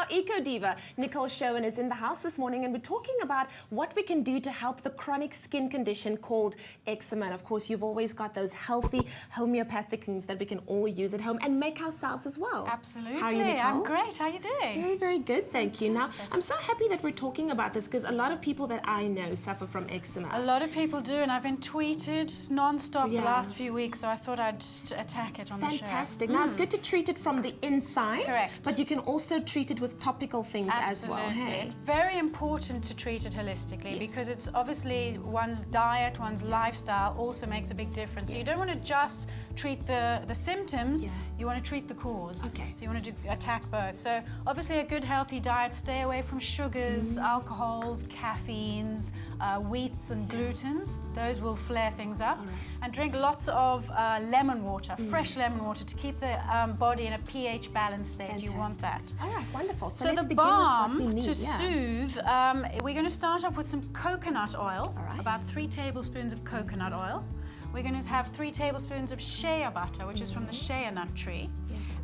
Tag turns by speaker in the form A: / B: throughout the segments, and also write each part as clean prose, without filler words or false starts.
A: Our Eco Diva, Nicole Sherwin, is in the house this morning, and we're talking about what we can do to help the chronic skin condition called eczema. And of course, you've always got those healthy homeopathic things that we can all use at home and make ourselves as well.
B: Absolutely.
A: How are you, Nicole?
B: I'm great. How are you doing?
A: Very, very good, thank you. Now, I'm so happy that we're talking about this because a lot of people that I know suffer from eczema.
B: A lot of people do, and I've been tweeted non-stop the last few weeks, so I thought I'd just attack it on the show.
A: Fantastic. Now, it's good to treat it from the inside.
B: Correct.
A: But you can also treat it with topical things as well. Hey?
B: It's very important to treat it holistically because it's obviously one's diet, one's lifestyle also makes a big difference. So you don't want to just treat the symptoms, you want to treat the cause.
A: Okay.
B: So you want to attack both. So obviously a good healthy diet, stay away from sugars, alcohols, caffeines, wheats and glutens. Those will flare things up. And drink lots of lemon water, fresh lemon water, to keep the body in a pH balanced state.
A: Fantastic.
B: You want that.
A: All right, wonderful. So
B: So
A: let's
B: the
A: begin with what we
B: balm
A: need.
B: to soothe, we're going to start off with some coconut oil,
A: All right.
B: about 3 tablespoons of coconut oil. We're going to have 3 tablespoons of shea butter, which is from the shea nut tree,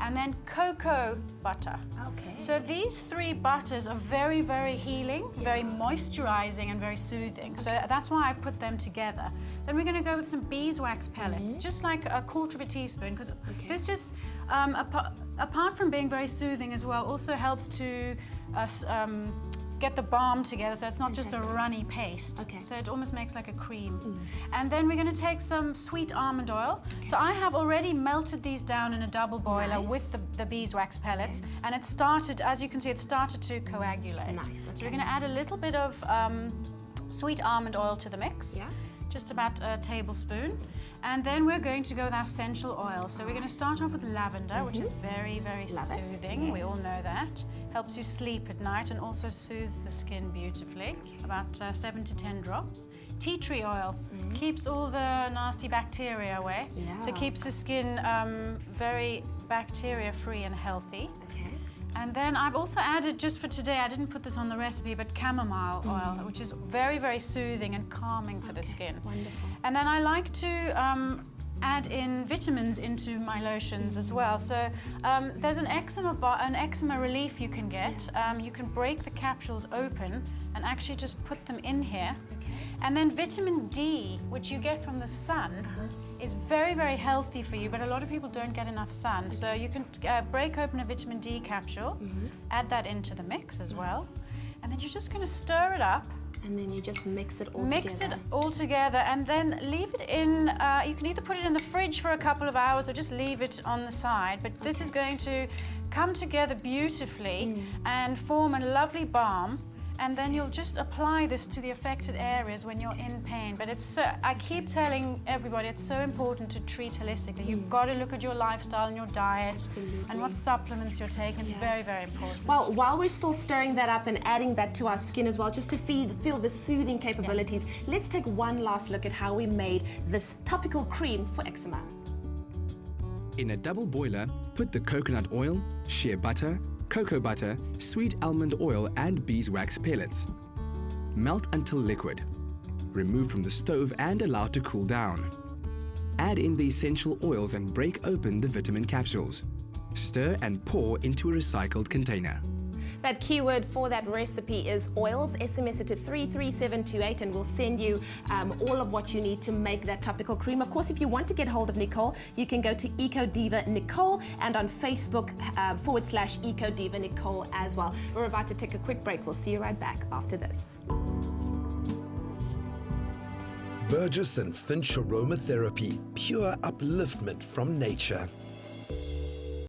B: and then cocoa butter.
A: Okay.
B: So these 3 butters are very, very healing, very moisturizing and very soothing. So that's why I've put them together. Then we're going to go with some beeswax pellets, just like a 1/4 of a teaspoon, because this just, apart from being very soothing as well, also helps to get the balm together, so it's not just a runny paste.
A: Okay.
B: So it almost makes like a cream. And then we're going to take some sweet almond oil. So I have already melted these down in a double boiler with the beeswax pellets, and it started, as you can see, it started to coagulate.
A: Nice,
B: So we're going to add a little bit of sweet almond oil to the mix.
A: Yeah.
B: Just about a tablespoon. And then we're going to go with our essential oil. So we're going to start off with lavender, which is very, very soothing. We all know that. Helps you sleep at night and also soothes the skin beautifully. About 7 to 10 drops. Tea tree oil keeps all the nasty bacteria away. So keeps the skin very bacteria-free and healthy.
A: Okay.
B: And then I've also added, just for today, I didn't put this on the recipe, but chamomile oil, which is very, very soothing and calming for the skin.
A: Wonderful.
B: And then I like to add in vitamins into my lotions as well. So there's an eczema relief you can get. You can break the capsules open and actually just put them in here. And then vitamin D, which you get from the sun, is very, very healthy for you, but a lot of people don't get enough sun. So you can break open a vitamin D capsule, add that into the mix as well, and then you're just going to stir it up.
A: And then you just mix it all
B: Mix
A: together.
B: it all together and then leave it in, you can either put it in the fridge for a couple of hours or just leave it on the side, but this is going to come together beautifully and form a lovely balm. And then you'll just apply this to the affected areas when you're in pain. But it's so, I keep telling everybody, it's so important to treat holistically. You've got to look at your lifestyle and your diet and what supplements you're taking. It's very, very important.
A: Well, while we're still stirring that up and adding that to our skin as well, just to feel the soothing capabilities, let's take one last look at how we made this topical cream for eczema.
C: In a double boiler, put the coconut oil, shea butter, cocoa butter, sweet almond oil and beeswax pellets. Melt until liquid. Remove from the stove and allow to cool down. Add in the essential oils and break open the vitamin capsules. Stir and pour into a recycled container.
A: That keyword for that recipe is oils. SMS it to 33728 and we'll send you all of what you need to make that topical cream. Of course, if you want to get hold of Nicole, you can go to Eco Diva Nicole and on Facebook / Eco Diva Nicole as well. We're about to take a quick break. We'll see you right back after this.
D: Burgess and Finch Aromatherapy, pure upliftment from nature.